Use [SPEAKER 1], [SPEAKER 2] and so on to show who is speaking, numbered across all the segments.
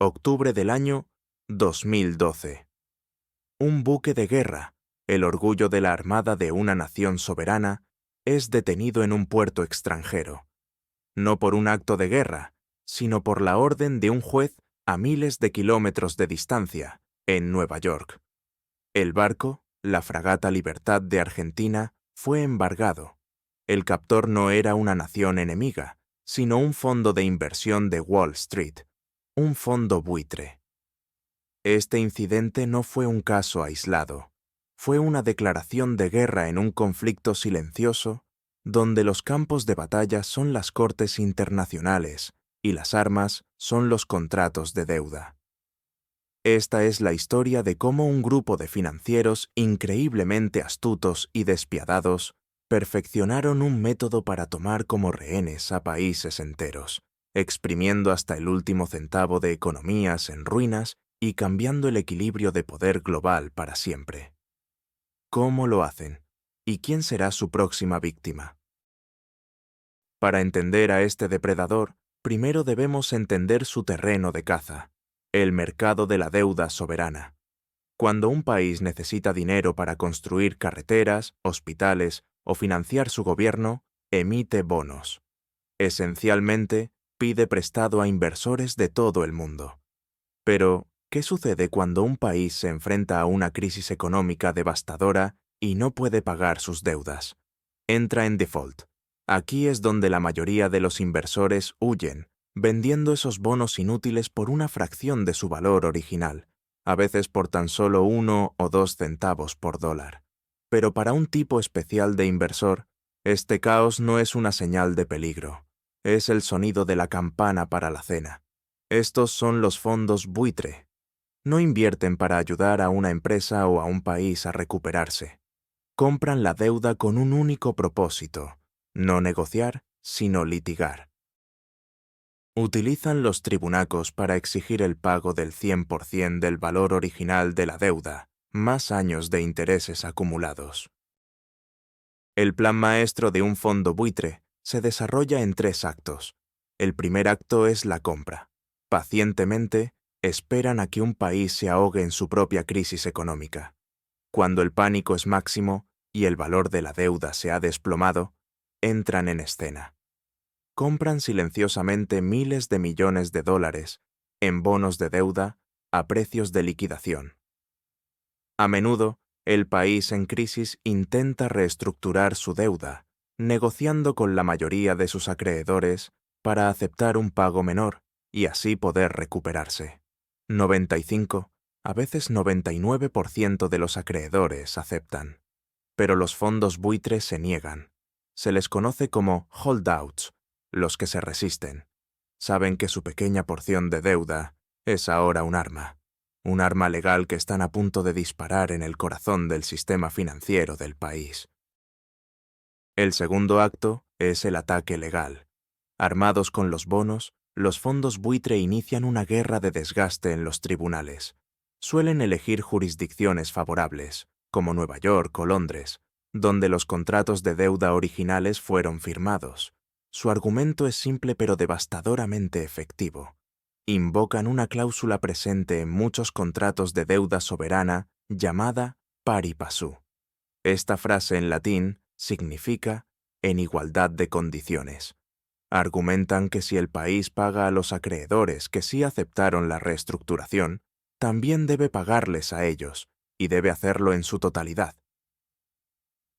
[SPEAKER 1] octubre del año 2012. Un buque de guerra, el orgullo de la armada de una nación soberana, es detenido en un puerto extranjero. No por un acto de guerra, sino por la orden de un juez a miles de kilómetros de distancia, en Nueva York. El barco, la fragata Libertad de Argentina, fue embargado. El captor no era una nación enemiga, sino un fondo de inversión de Wall Street, un fondo buitre. Este incidente no fue un caso aislado, fue una declaración de guerra en un conflicto silencioso donde los campos de batalla son las cortes internacionales y las armas son los contratos de deuda. Esta es la historia de cómo un grupo de financieros increíblemente astutos y despiadados perfeccionaron un método para tomar como rehenes a países enteros, exprimiendo hasta el último centavo de economías en ruinas y cambiando el equilibrio de poder global para siempre. ¿Cómo lo hacen? ¿Y quién será su próxima víctima? Para entender a este depredador, primero debemos entender su terreno de caza, el mercado de la deuda soberana. Cuando un país necesita dinero para construir carreteras, hospitales o financiar su gobierno, emite bonos. Esencialmente, pide prestado a inversores de todo el mundo. Pero, ¿qué sucede cuando un país se enfrenta a una crisis económica devastadora y no puede pagar sus deudas? Entra en default. Aquí es donde la mayoría de los inversores huyen, vendiendo esos bonos inútiles por una fracción de su valor original, a veces por tan solo 1 o 2 centavos por dólar. Pero para un tipo especial de inversor, este caos no es una señal de peligro, es el sonido de la campana para la cena. Estos son los fondos buitre. No invierten para ayudar a una empresa o a un país a recuperarse. Compran la deuda con un único propósito: no negociar, sino litigar. Utilizan los tribunacos para exigir el pago del 100% del valor original de la deuda, más años de intereses acumulados. El plan maestro de un fondo buitre se desarrolla en 3 actos. El primer acto es la compra. Pacientemente, esperan a que un país se ahogue en su propia crisis económica. Cuando el pánico es máximo y el valor de la deuda se ha desplomado, entran en escena. Compran silenciosamente miles de millones de dólares en bonos de deuda a precios de liquidación. A menudo, el país en crisis intenta reestructurar su deuda, negociando con la mayoría de sus acreedores para aceptar un pago menor y así poder recuperarse. 95, a veces 99% de los acreedores aceptan. Pero los fondos buitres se niegan. Se les conoce como holdouts, los que se resisten. Saben que su pequeña porción de deuda es ahora un arma legal que están a punto de disparar en el corazón del sistema financiero del país. El segundo acto es el ataque legal. Armados con los bonos, los fondos buitre inician una guerra de desgaste en los tribunales. Suelen elegir jurisdicciones favorables, como Nueva York o Londres, donde los contratos de deuda originales fueron firmados. Su argumento es simple pero devastadoramente efectivo. Invocan una cláusula presente en muchos contratos de deuda soberana llamada pari passu. Esta frase en latín significa en igualdad de condiciones. Argumentan que si el país paga a los acreedores que sí aceptaron la reestructuración, también debe pagarles a ellos, y debe hacerlo en su totalidad.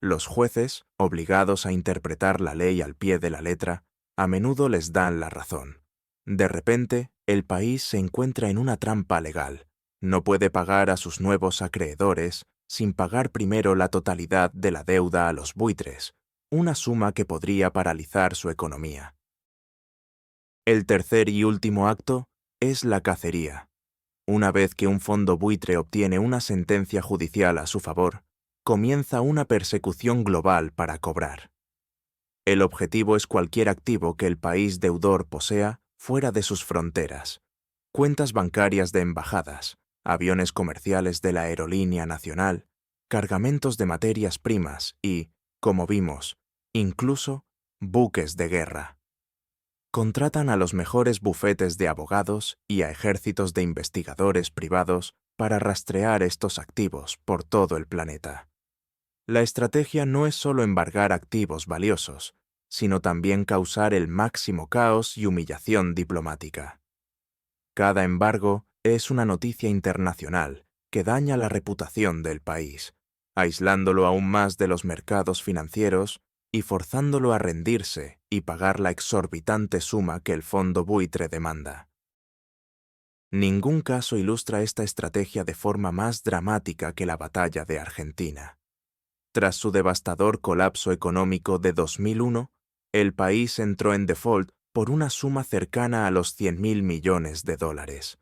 [SPEAKER 1] Los jueces, obligados a interpretar la ley al pie de la letra, a menudo les dan la razón. De repente, el país se encuentra en una trampa legal. No puede pagar a sus nuevos acreedores sin pagar primero la totalidad de la deuda a los buitres, una suma que podría paralizar su economía. El tercer y último acto es la cacería. Una vez que un fondo buitre obtiene una sentencia judicial a su favor, comienza una persecución global para cobrar. El objetivo es cualquier activo que el país deudor posea fuera de sus fronteras: cuentas bancarias de embajadas, aviones comerciales de la aerolínea nacional, cargamentos de materias primas y, como vimos, incluso buques de guerra. contratan a los mejores bufetes de abogados y a ejércitos de investigadores privados para rastrear estos activos por todo el planeta. La estrategia no es solo embargar activos valiosos, sino también causar el máximo caos y humillación diplomática. Cada embargo es una noticia internacional que daña la reputación del país, aislándolo aún más de los mercados financieros y forzándolo a rendirse y pagar la exorbitante suma que el fondo buitre demanda. Ningún caso ilustra esta estrategia de forma más dramática que la batalla de Argentina. Tras su devastador colapso económico de 2001, el país entró en default por una suma cercana a los 100.000 millones de dólares.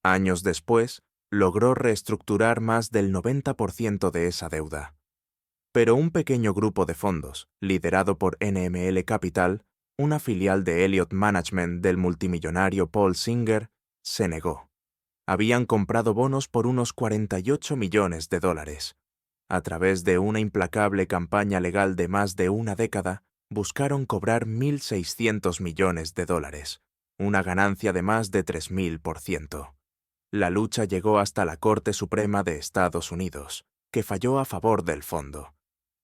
[SPEAKER 1] Años después, logró reestructurar más del 90% de esa deuda. Pero un pequeño grupo de fondos, liderado por NML Capital, una filial de Elliott Management del multimillonario Paul Singer, se negó. Habían comprado bonos por unos 48 millones de dólares. A través de una implacable campaña legal de más de una década, buscaron cobrar 1.600 millones de dólares, una ganancia de más de 3.000%. La lucha llegó hasta la Corte Suprema de Estados Unidos, que falló a favor del fondo.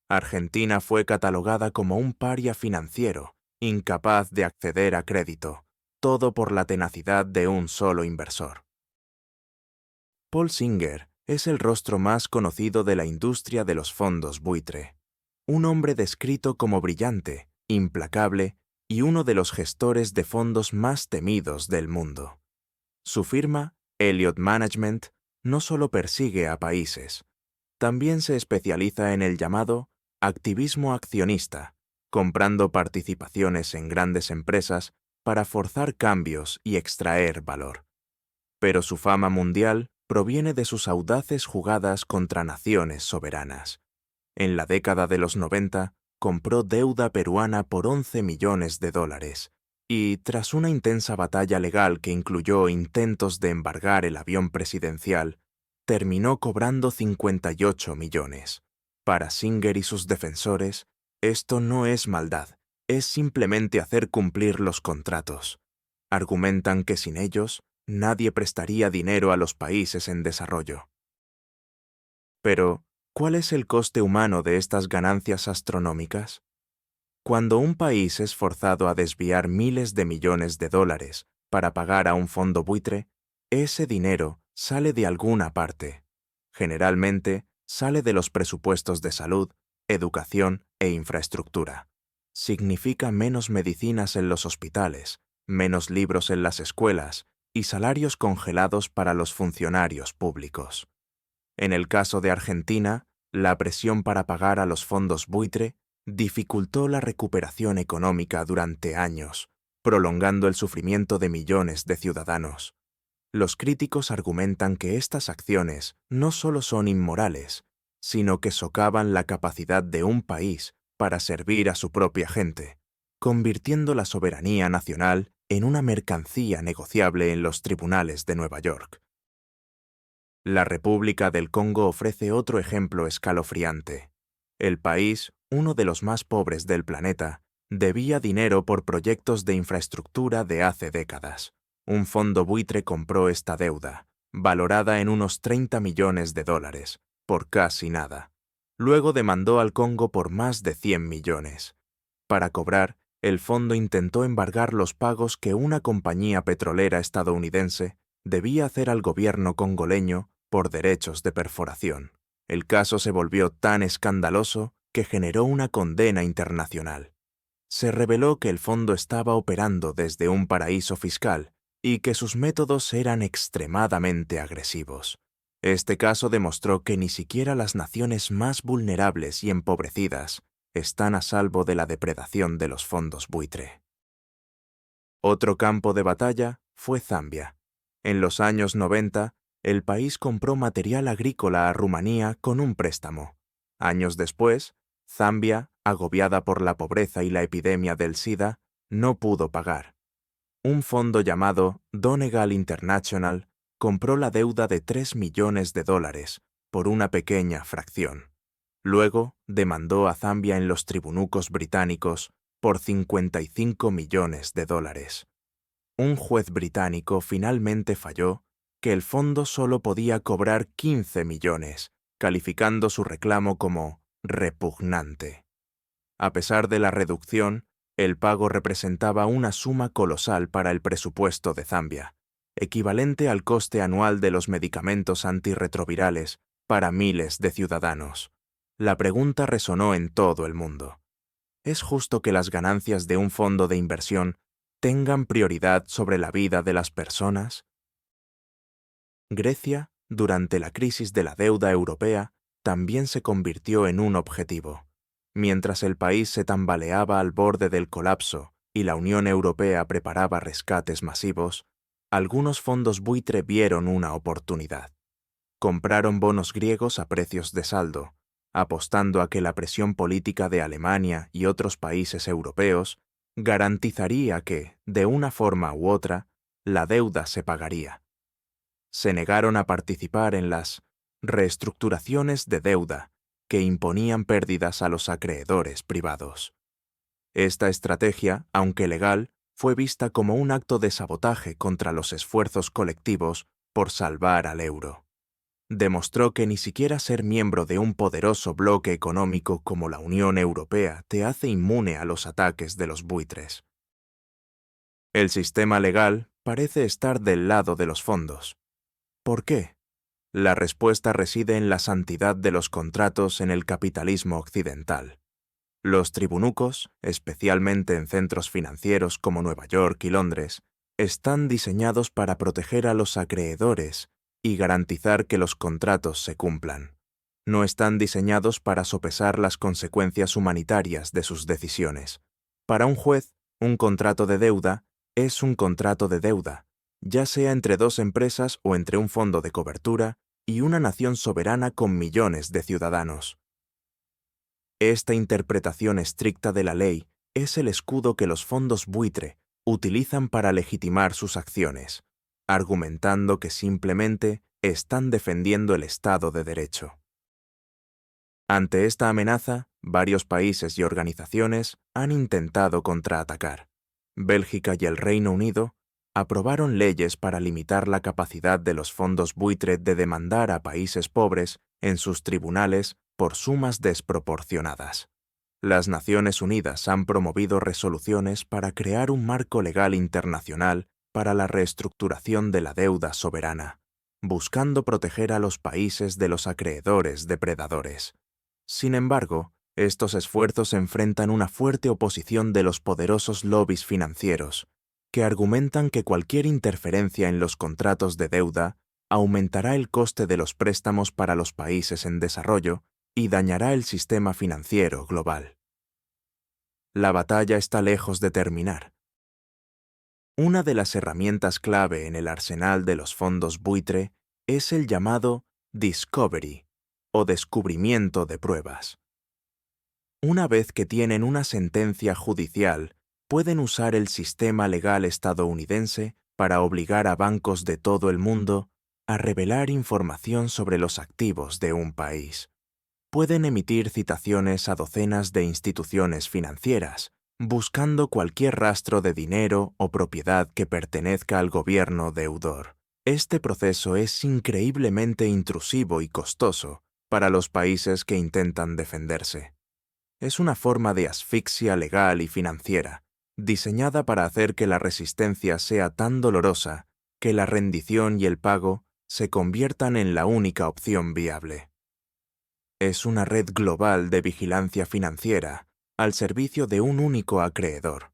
[SPEAKER 1] Argentina fue catalogada como un paria financiero, incapaz de acceder a crédito, todo por la tenacidad de un solo inversor. Paul Singer es el rostro más conocido de la industria de los fondos buitre, un hombre descrito como brillante, implacable y uno de los gestores de fondos más temidos del mundo. Su firma, Elliott Management, no solo persigue a países, también se especializa en el llamado activismo accionista, comprando participaciones en grandes empresas para forzar cambios y extraer valor. Pero su fama mundial proviene de sus audaces jugadas contra naciones soberanas. En la década de los 90, compró deuda peruana por 11 millones de dólares, y tras una intensa batalla legal que incluyó intentos de embargar el avión presidencial, terminó cobrando 58 millones. Para Singer y sus defensores, esto no es maldad, es simplemente hacer cumplir los contratos. Argumentan que sin ellos, nadie prestaría dinero a los países en desarrollo. Pero, ¿cuál es el coste humano de estas ganancias astronómicas? Cuando un país es forzado a desviar miles de millones de dólares para pagar a un fondo buitre, ese dinero sale de alguna parte. Generalmente, sale de los presupuestos de salud, educación e infraestructura. Significa menos medicinas en los hospitales, menos libros en las escuelas y salarios congelados para los funcionarios públicos. En el caso de Argentina, la presión para pagar a los fondos buitre dificultó la recuperación económica durante años, prolongando el sufrimiento de millones de ciudadanos. Los críticos argumentan que estas acciones no solo son inmorales, sino que socavan la capacidad de un país para servir a su propia gente, convirtiendo la soberanía nacional en una mercancía negociable en los tribunales de Nueva York. La República del Congo ofrece otro ejemplo escalofriante. El país, uno de los más pobres del planeta, debía dinero por proyectos de infraestructura de hace décadas. Un fondo buitre compró esta deuda, valorada en unos 30 millones de dólares, por casi nada. Luego demandó al Congo por más de 100 millones. Para cobrar, el fondo intentó embargar los pagos que una compañía petrolera estadounidense debía hacer al gobierno congoleño por derechos de perforación. El caso se volvió tan escandaloso que generó una condena internacional. Se reveló que el fondo estaba operando desde un paraíso fiscal y que sus métodos eran extremadamente agresivos. Este caso demostró que ni siquiera las naciones más vulnerables y empobrecidas están a salvo de la depredación de los fondos buitre. Otro campo de batalla fue Zambia. En los años 90, el país compró material agrícola a Rumanía con un préstamo. Años después, Zambia, agobiada por la pobreza y la epidemia del SIDA, no pudo pagar. Un fondo llamado Donegal International compró la deuda de 3 millones de dólares por una pequeña fracción. Luego, demandó a Zambia en los tribunucos británicos por 55 millones de dólares. Un juez británico finalmente falló que el fondo solo podía cobrar 15 millones, calificando su reclamo como repugnante. A pesar de la reducción, el pago representaba una suma colosal para el presupuesto de Zambia, equivalente al coste anual de los medicamentos antirretrovirales para miles de ciudadanos. La pregunta resonó en todo el mundo. ¿Es justo que las ganancias de un fondo de inversión tengan prioridad sobre la vida de las personas? Grecia, durante la crisis de la deuda europea, también se convirtió en un objetivo. Mientras el país se tambaleaba al borde del colapso y la Unión Europea preparaba rescates masivos, algunos fondos buitre vieron una oportunidad. Compraron bonos griegos a precios de saldo, apostando a que la presión política de Alemania y otros países europeos garantizaría que, de una forma u otra, la deuda se pagaría. Se negaron a participar en las reestructuraciones de deuda que imponían pérdidas a los acreedores privados. Esta estrategia, aunque legal, fue vista como un acto de sabotaje contra los esfuerzos colectivos por salvar al euro. Demostró que ni siquiera ser miembro de un poderoso bloque económico como la Unión Europea te hace inmune a los ataques de los buitres. El sistema legal parece estar del lado de los fondos. ¿Por qué? La respuesta reside en la santidad de los contratos en el capitalismo occidental. Los tribunucos, especialmente en centros financieros como Nueva York y Londres, están diseñados para proteger a los acreedores y garantizar que los contratos se cumplan. No están diseñados para sopesar las consecuencias humanitarias de sus decisiones. Para un juez, un contrato de deuda es un contrato de deuda, ya sea entre dos empresas o entre un fondo de cobertura y una nación soberana con millones de ciudadanos. Esta interpretación estricta de la ley es el escudo que los fondos buitre utilizan para legitimar sus acciones, argumentando que simplemente están defendiendo el Estado de Derecho. Ante esta amenaza, varios países y organizaciones han intentado contraatacar. Bélgica y el Reino Unido aprobaron leyes para limitar la capacidad de los fondos buitre de demandar a países pobres en sus tribunales por sumas desproporcionadas. Las Naciones Unidas han promovido resoluciones para crear un marco legal internacional para la reestructuración de la deuda soberana, buscando proteger a los países de los acreedores depredadores. Sin embargo, estos esfuerzos enfrentan una fuerte oposición de los poderosos lobbies financieros, que argumentan que cualquier interferencia en los contratos de deuda aumentará el coste de los préstamos para los países en desarrollo y dañará el sistema financiero global. La batalla está lejos de terminar. Una de las herramientas clave en el arsenal de los fondos buitre es el llamado discovery, o descubrimiento de pruebas. Una vez que tienen una sentencia judicial, pueden usar el sistema legal estadounidense para obligar a bancos de todo el mundo a revelar información sobre los activos de un país. Pueden emitir citaciones a docenas de instituciones financieras, buscando cualquier rastro de dinero o propiedad que pertenezca al gobierno deudor. Este proceso es increíblemente intrusivo y costoso para los países que intentan defenderse. Es una forma de asfixia legal y financiera, diseñada para hacer que la resistencia sea tan dolorosa que la rendición y el pago se conviertan en la única opción viable. Es una red global de vigilancia financiera al servicio de un único acreedor.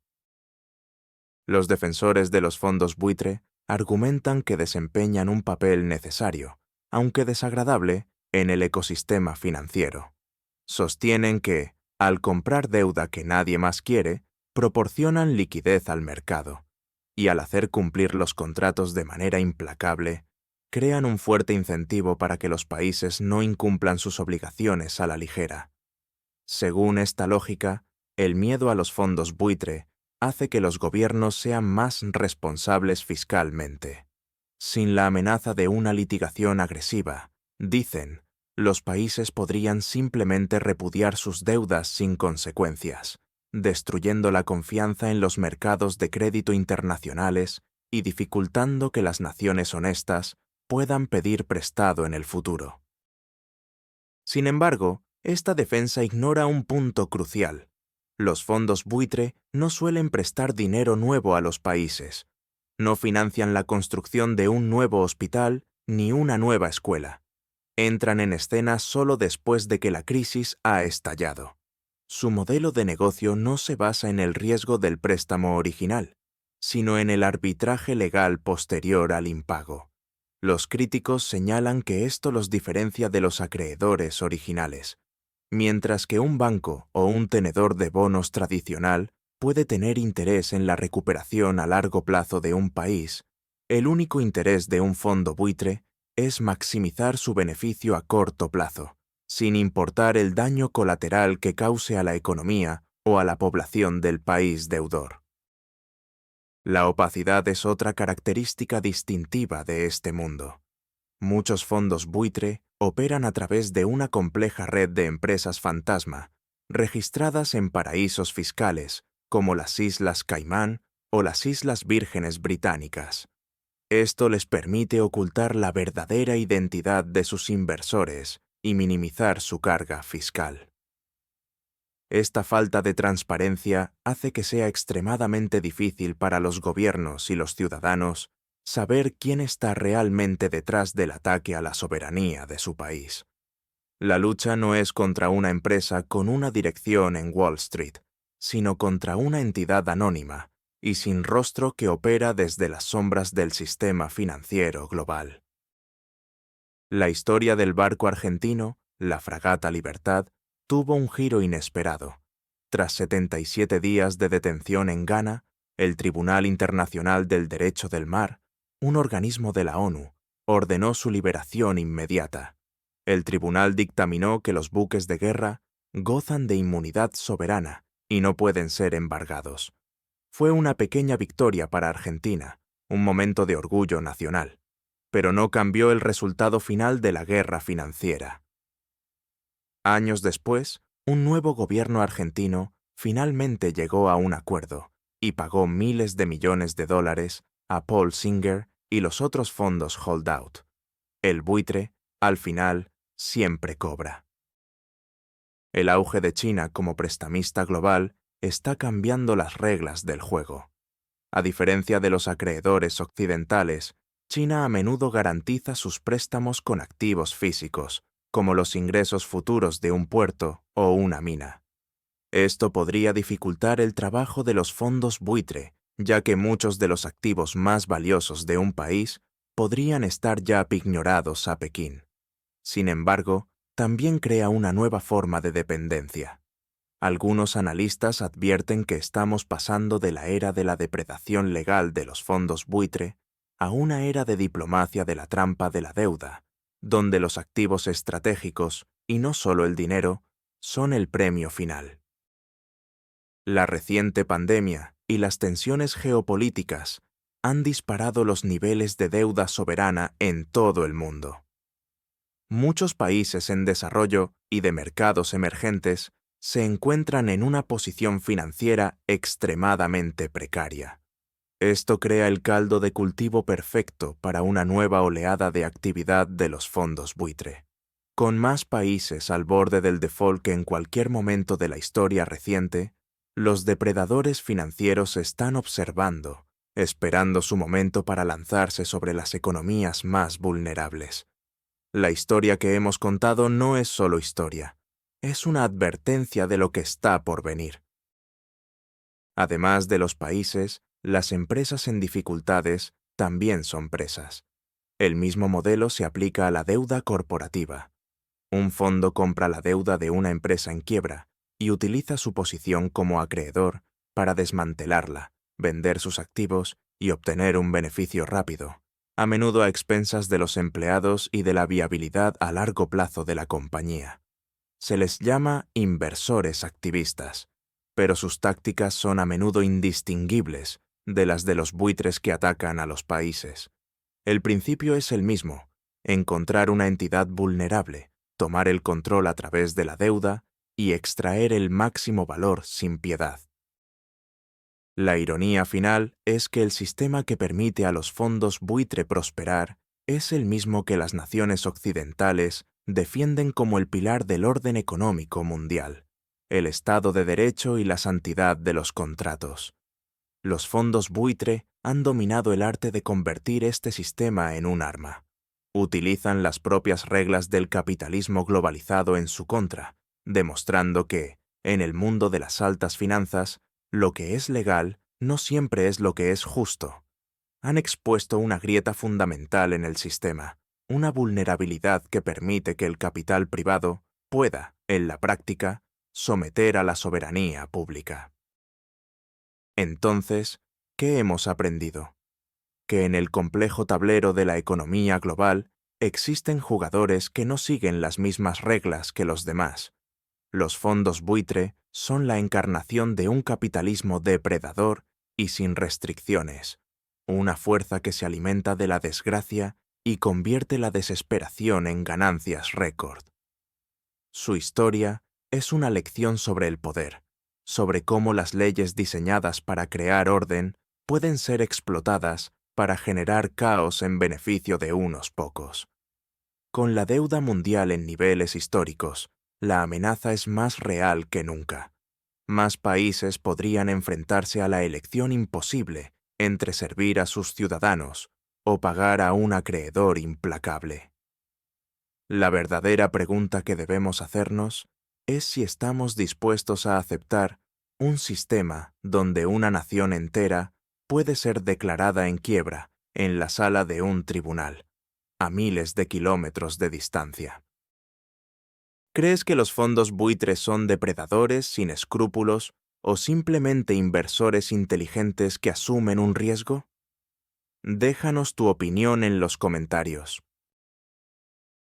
[SPEAKER 1] Los defensores de los fondos buitre argumentan que desempeñan un papel necesario, aunque desagradable, en el ecosistema financiero. Sostienen que, al comprar deuda que nadie más quiere, proporcionan liquidez al mercado, y al hacer cumplir los contratos de manera implacable, crean un fuerte incentivo para que los países no incumplan sus obligaciones a la ligera. Según esta lógica, el miedo a los fondos buitre hace que los gobiernos sean más responsables fiscalmente. Sin la amenaza de una litigación agresiva, dicen, los países podrían simplemente repudiar sus deudas sin consecuencias, destruyendo la confianza en los mercados de crédito internacionales y dificultando que las naciones honestas puedan pedir prestado en el futuro. Sin embargo, esta defensa ignora un punto crucial. Los fondos buitre no suelen prestar dinero nuevo a los países. No financian la construcción de un nuevo hospital ni una nueva escuela. Entran en escena solo después de que la crisis ha estallado. Su modelo de negocio no se basa en el riesgo del préstamo original, sino en el arbitraje legal posterior al impago. Los críticos señalan que esto los diferencia de los acreedores originales, mientras que un banco o un tenedor de bonos tradicional puede tener interés en la recuperación a largo plazo de un país, el único interés de un fondo buitre es maximizar su beneficio a corto plazo, sin importar el daño colateral que cause a la economía o a la población del país deudor. La opacidad es otra característica distintiva de este mundo. Muchos fondos buitre operan a través de una compleja red de empresas fantasma, registradas en paraísos fiscales, como las Islas Caimán o las Islas Vírgenes Británicas. Esto les permite ocultar la verdadera identidad de sus inversores y minimizar su carga fiscal. Esta falta de transparencia hace que sea extremadamente difícil para los gobiernos y los ciudadanos saber quién está realmente detrás del ataque a la soberanía de su país. La lucha no es contra una empresa con una dirección en Wall Street, sino contra una entidad anónima y sin rostro que opera desde las sombras del sistema financiero global. La historia del barco argentino, la fragata Libertad, tuvo un giro inesperado. Tras 77 días de detención en Ghana, el Tribunal Internacional del Derecho del Mar, un organismo de la ONU, ordenó su liberación inmediata. El tribunal dictaminó que los buques de guerra gozan de inmunidad soberana y no pueden ser embargados. Fue una pequeña victoria para Argentina, un momento de orgullo nacional, pero no cambió el resultado final de la guerra financiera. Años después, un nuevo gobierno argentino finalmente llegó a un acuerdo y pagó miles de millones de dólares a Paul Singer y los otros fondos holdout. El buitre, al final, siempre cobra. El auge de China como prestamista global está cambiando las reglas del juego. A diferencia de los acreedores occidentales, China a menudo garantiza sus préstamos con activos físicos, como los ingresos futuros de un puerto o una mina. Esto podría dificultar el trabajo de los fondos buitre, ya que muchos de los activos más valiosos de un país podrían estar ya pignorados a Pekín. Sin embargo, también crea una nueva forma de dependencia. Algunos analistas advierten que estamos pasando de la era de la depredación legal de los fondos buitre a una era de diplomacia de la trampa de la deuda, donde los activos estratégicos, y no solo el dinero, son el premio final. La reciente pandemia y las tensiones geopolíticas han disparado los niveles de deuda soberana en todo el mundo. Muchos países en desarrollo y de mercados emergentes se encuentran en una posición financiera extremadamente precaria. Esto crea el caldo de cultivo perfecto para una nueva oleada de actividad de los fondos buitre. Con más países al borde del default que en cualquier momento de la historia reciente, los depredadores financieros están observando, esperando su momento para lanzarse sobre las economías más vulnerables. La historia que hemos contado no es solo historia, es una advertencia de lo que está por venir. Además de los países, las empresas en dificultades también son presas. El mismo modelo se aplica a la deuda corporativa. Un fondo compra la deuda de una empresa en quiebra y utiliza su posición como acreedor para desmantelarla, vender sus activos y obtener un beneficio rápido, a menudo a expensas de los empleados y de la viabilidad a largo plazo de la compañía. Se les llama inversores activistas, pero sus tácticas son a menudo indistinguibles de las de los buitres que atacan a los países. El principio es el mismo: encontrar una entidad vulnerable, tomar el control a través de la deuda y extraer el máximo valor sin piedad. La ironía final es que el sistema que permite a los fondos buitre prosperar es el mismo que las naciones occidentales defienden como el pilar del orden económico mundial, el Estado de Derecho y la santidad de los contratos. Los fondos buitre han dominado el arte de convertir este sistema en un arma. Utilizan las propias reglas del capitalismo globalizado en su contra, demostrando que, en el mundo de las altas finanzas, lo que es legal no siempre es lo que es justo. Han expuesto una grieta fundamental en el sistema, una vulnerabilidad que permite que el capital privado pueda, en la práctica, someter a la soberanía pública. Entonces, ¿qué hemos aprendido? Que en el complejo tablero de la economía global existen jugadores que no siguen las mismas reglas que los demás. Los fondos buitre son la encarnación de un capitalismo depredador y sin restricciones, una fuerza que se alimenta de la desgracia y convierte la desesperación en ganancias récord. Su historia es una lección sobre el poder, sobre cómo las leyes diseñadas para crear orden pueden ser explotadas para generar caos en beneficio de unos pocos. Con la deuda mundial en niveles históricos, la amenaza es más real que nunca. Más países podrían enfrentarse a la elección imposible entre servir a sus ciudadanos o pagar a un acreedor implacable. La verdadera pregunta que debemos hacernos es si estamos dispuestos a aceptar un sistema donde una nación entera puede ser declarada en quiebra en la sala de un tribunal, a miles de kilómetros de distancia. ¿Crees que los fondos buitres son depredadores sin escrúpulos o simplemente inversores inteligentes que asumen un riesgo? Déjanos tu opinión en los comentarios.